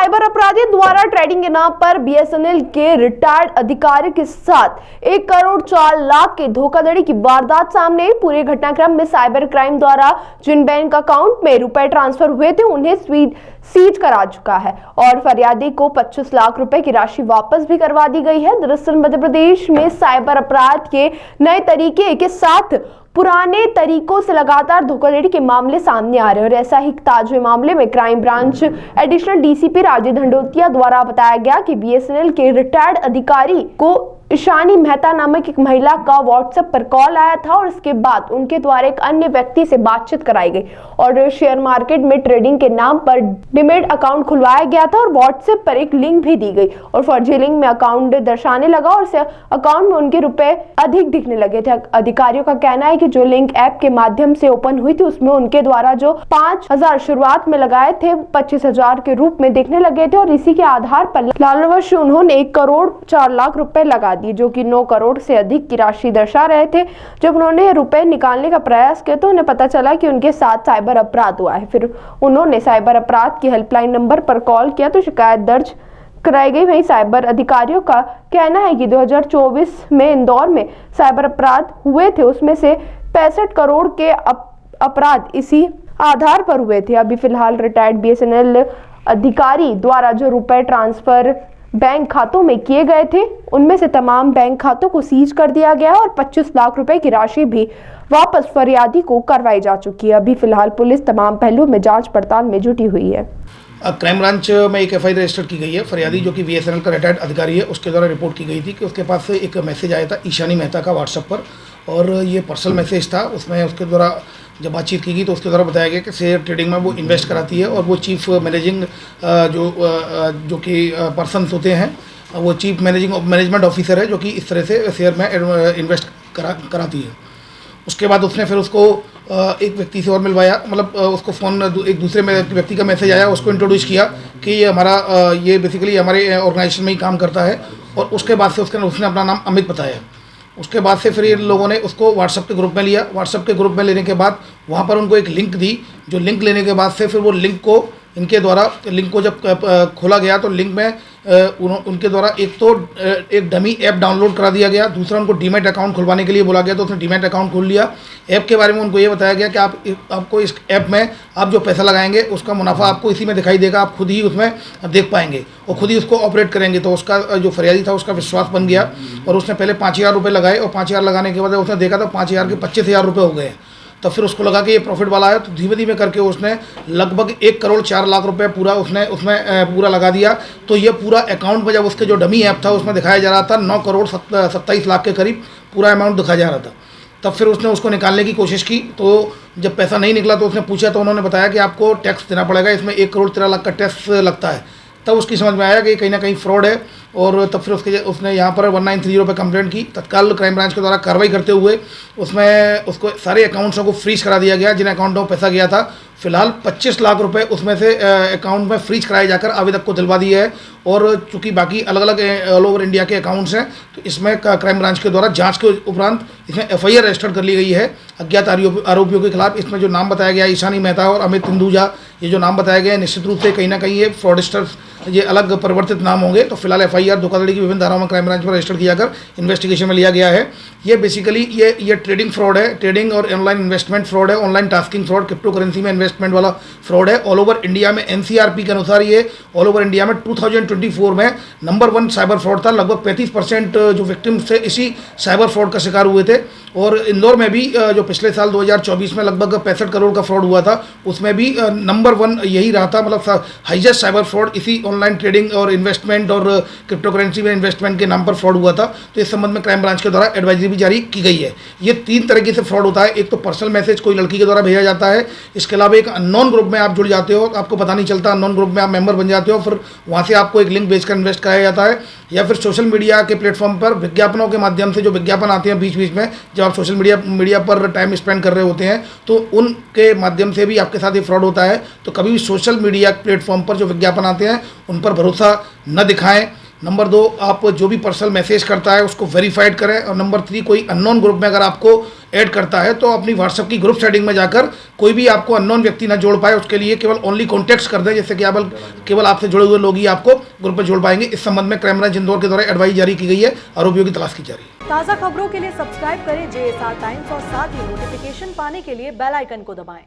Cyber अपराधी द्वारा trading के नाम पर बीएसएनएल के रिटायर्ड अधिकारी के साथ 1 करोड़ 4 लाख की धोखाधड़ी की वारदात सामने आई। पूरे घटनाक्रम में साइबर क्राइम द्वारा जिन बैंक अकाउंट में रुपए ट्रांसफर हुए थे उन्हें सीज करा चुका है और फरियादी को 25 लाख रुपए की राशि वापस भी करवा दी गई है। दरअसल मध्य प्रदेश में साइबर अपराध के नए तरीके के साथ पुराने तरीकों से लगातार धोखाधड़ी के मामले सामने आ रहे हैं और ऐसा ही ताजा मामले में crime branch additional DCP Rajeev Dhandotiya द्वारा बताया गया कि बीएसएनएल के रिटायर्ड अधिकारी को ईशानी मेहता नामक एक महिला का व्हाट्सएप पर कॉल आया था और इसके बाद उनके द्वारा एक अन्य व्यक्ति से बातचीत कराई गई और शेयर मार्केट में ट्रेडिंग के नाम पर डीमैट अकाउंट खुलवाया गया था और व्हाट्सएप पर एक लिंक भी दी गई और फर्जी लिंक में अकाउंट दर्शाने लगा और इस अकाउंट में उनके रुपए अधिक दिखने लगे थे। अधिकारियों का कहना है कि जो लिंक ऐप के माध्यम से ओपन हुई थी उसमें उनके द्वारा जो 5,000 शुरुआत में लगाए थे 25,000 के रूप में दिखने लगे थे और इसी के आधार पर लालवश उन्होंने 1 करोड़ 4 लाख रुपए लगा दिए जो कि 9 करोड़ से अधिक की राशि दर्शा रहे थे। जब उन्होंने रुपए निकालने का प्रयास किया तो उन्हें पता चला कि उनके साथ साइबर अपराध हुआ है। फिर उन्होंने साइबर अपराध की हेल्पलाइन नंबर पर कॉल किया तो शिकायत दर्ज कराई गई। वहीं साइबर अधिकारियों का कहना है कि 2024 में इंदौर में साइबर अपराध हुए थे, उसमें से 65 करोड़ के अपराध इसी आधार पर हुए थे। अभी फिलहाल रिटायर्ड बीएसएनएल अधिकारी द्वारा जो रुपए ट्रांसफर बैंक खातों में किए गए थे उनमें से तमाम बैंक खातों को सीज कर दिया गया और 25 लाख रुपए की राशि भी वापस फरियादी को करवाई जा चुकी है। अभी फिलहाल पुलिस तमाम पहलुओं में जांच पड़ताल में जुटी हुई है। क्राइम ब्रांच में एक एफआईआर रजिस्टर की गई है। फरियादी जो कि बीएसएनएल का रिटायर्ड अधिकारी है उसके द्वारा रिपोर्ट की गई थी कि उसके पास से एक मैसेज आया था ईशानी मेहता का व्हाट्सएप पर और ये पर्सनल मैसेज था। उसमें उसके द्वारा जब बातचीत की गई तो उसके द्वारा बताया गया कि शेयर ट्रेडिंग में वो इन्वेस्ट कराती है और वो चीफ मैनेजिंग जो कि पर्सनस होते हैं वो चीफ मैनेजमेंट ऑफिसर है जो कि इस तरह से शेयर में इन्वेस्ट कराती है। उसके बाद उसने फिर उसको एक व्यक्ति से और मिलवाया, मतलब उसको फ़ोन एक दूसरे व्यक्ति का मैसेज आया, उसको इंट्रोड्यूस किया कि ये हमारा ये बेसिकली हमारे ऑर्गेनाइजेशन में ही काम करता है और उसके बाद से उसने अपना नाम अमित बताया। उसके बाद से फिर ये लोगों ने उसको व्हाट्सएप के ग्रुप में लिया। व्हाट्सएप के ग्रुप में लेने के बाद वहाँ पर उनको एक लिंक दी, जो लिंक लेने के बाद से फिर वो लिंक को इनके द्वारा लिंक को जब खोला गया तो लिंक में उनके द्वारा एक डमी ऐप डाउनलोड करा दिया गया, दूसरा उनको डीमैट अकाउंट खुलवाने के लिए बोला गया तो उसने डीमैट अकाउंट खोल लिया। ऐप के बारे में उनको ये बताया गया कि आपको इस ऐप में आप जो पैसा लगाएंगे उसका मुनाफा आपको इसी में दिखाई देगा, आप खुद ही उसमें देख पाएंगे और खुद ही उसको ऑपरेट करेंगे। तो उसका जो फरियादी था उसका विश्वास बन गया और उसने पहले 5,000 रुपये लगाए और 5,000 लगाने के बाद उसने देखा तो 5,000 के 25,000 रुपये हो गए। तब फिर उसको लगा कि ये प्रॉफिट वाला है तो धीमे धीमे करके उसने लगभग 1 करोड़ 4 लाख रुपए पूरा उसमें पूरा लगा दिया। तो ये पूरा अकाउंट में जब उसके जो डमी ऐप था उसमें दिखाया जा रहा था 9 करोड़ 27 लाख के करीब पूरा अमाउंट दिखाया जा रहा था। तब फिर उसने उसको निकालने की कोशिश की तो जब पैसा नहीं निकला तो उसने पूछा तो उन्होंने बताया कि आपको टैक्स देना पड़ेगा, इसमें 1 करोड़ 13 लाख का टैक्स लगता है। तब उसकी समझ में आया कि कहीं ना कहीं फ्रॉड है और तब फिर उसने यहाँ पर 1930 पे कंप्लेंट की। तत्काल क्राइम ब्रांच के द्वारा कार्रवाई करते हुए उसमें उसको सारे अकाउंट्सों को फ्रीज करा दिया गया जिन अकाउंटों में पैसा गया था। फिलहाल 25 लाख रुपए उसमें से अकाउंट में फ्रीज कराए जाकर आवेदक को दिलवा दिए है और चूंकि बाकी अलग अलग ऑल ओवर इंडिया के अकाउंट्स हैं तो इसमें क्राइम ब्रांच के द्वारा जांच के उपरांत इसमें एफआईआर रजिस्टर कर ली गई है अज्ञात आरोपियों के खिलाफ। इसमें जो नाम बताया गया ईशानी मेहता और अमित हिंदुजा, ये जो नाम बताया गया निश्चित रूप से कहीं ना कहीं ये फ्रॉडस्टर्स ये अलग परिवर्तित नाम होंगे। तो फिलहाल एफआईआर धोखाधड़ी की विभिन्न धाराओं में क्राइम ब्रांच पर रजिस्टर किया कर इन्वेस्टिगेशन में लिया गया है। ये बेसिकली ये ट्रेडिंग फ्रॉड है, ट्रेडिंग और ऑनलाइन इन्वेस्टमेंट फ्रॉड है, online tasking fraud, crypto currency में इन्वेस्टमेंट वाला फ्रॉड है। ऑल ओवर इंडिया में एनसीआरपी के अनुसार ये ऑल ओवर इंडिया में 2024 में नंबर 1 साइबर फ्रॉड था। लगभग 35% जो विक्टिम्स थे इसी साइबर फ्रॉड का शिकार हुए थे। और इंदौर में भी जो पिछले साल 2024 में लगभग 65 करोड़ का फ्रॉड हुआ था उसमें भी नंबर 1 यही रहा था, मतलब हाईएस्ट साइबर फ्रॉड इसी ऑनलाइन ट्रेडिंग और इन्वेस्टमेंट और क्रिप्टो करेंसी में इन्वेस्टमेंट के नाम पर फ्रॉड हुआ था। तो इस संबंध में क्राइम ब्रांच के द्वारा एडवाइजरी भी जारी की गई है। ये 3 तरीके से फ्रॉड होता है। एक तो पर्सनल मैसेज कोई लड़की के द्वारा भेजा जाता है, इसके अलावा एक अननोन ग्रुप में आप जुड़ जाते हो, आपको पता नहीं चलता, अननोन ग्रुप में आप मेंबर बन जाते हो, फिर वहाँ से आपको एक लिंक भेजकर इन्वेस्ट कराया जाता है। या फिर सोशल मीडिया के प्लेटफॉर्म पर विज्ञापनों के माध्यम से जो विज्ञापन आते हैं बीच बीच में जब आप सोशल मीडिया पर टाइम स्पेंड कर रहे होते हैं तो उनके माध्यम से भी आपके साथ ये फ्रॉड होता है। तो कभी भी सोशल मीडिया प्लेटफॉर्म पर जो विज्ञापन आते हैं उन पर भरोसा न दिखाएं, नंबर 2, आप जो भी पर्सनल मैसेज करता है उसको वेरीफाइड करें। और नंबर 3, कोई अननोन ग्रुप में अगर आपको ऐड करता है तो अपनी व्हाट्सएप की ग्रुप सेटिंग में जाकर कोई भी आपको अननोन व्यक्ति ना जोड़ पाए, उसके लिए केवल ओनली कॉन्टेक्ट्स कर दें, जैसे कि आप केवल आपसे जुड़े हुए लोग ही आपको ग्रुप में जोड़ पाएंगे। इस संबंध में क्राइम ब्रांच इंदौर के द्वारा एडवाइस जारी की गई है, आरोपियों की तलाश की जा रही है। ताज़ा खबरों के लिए सब्सक्राइब करें JSR टाइम्स और साथ ही नोटिफिकेशन पाने के लिए बेल आइकन को दबाएं।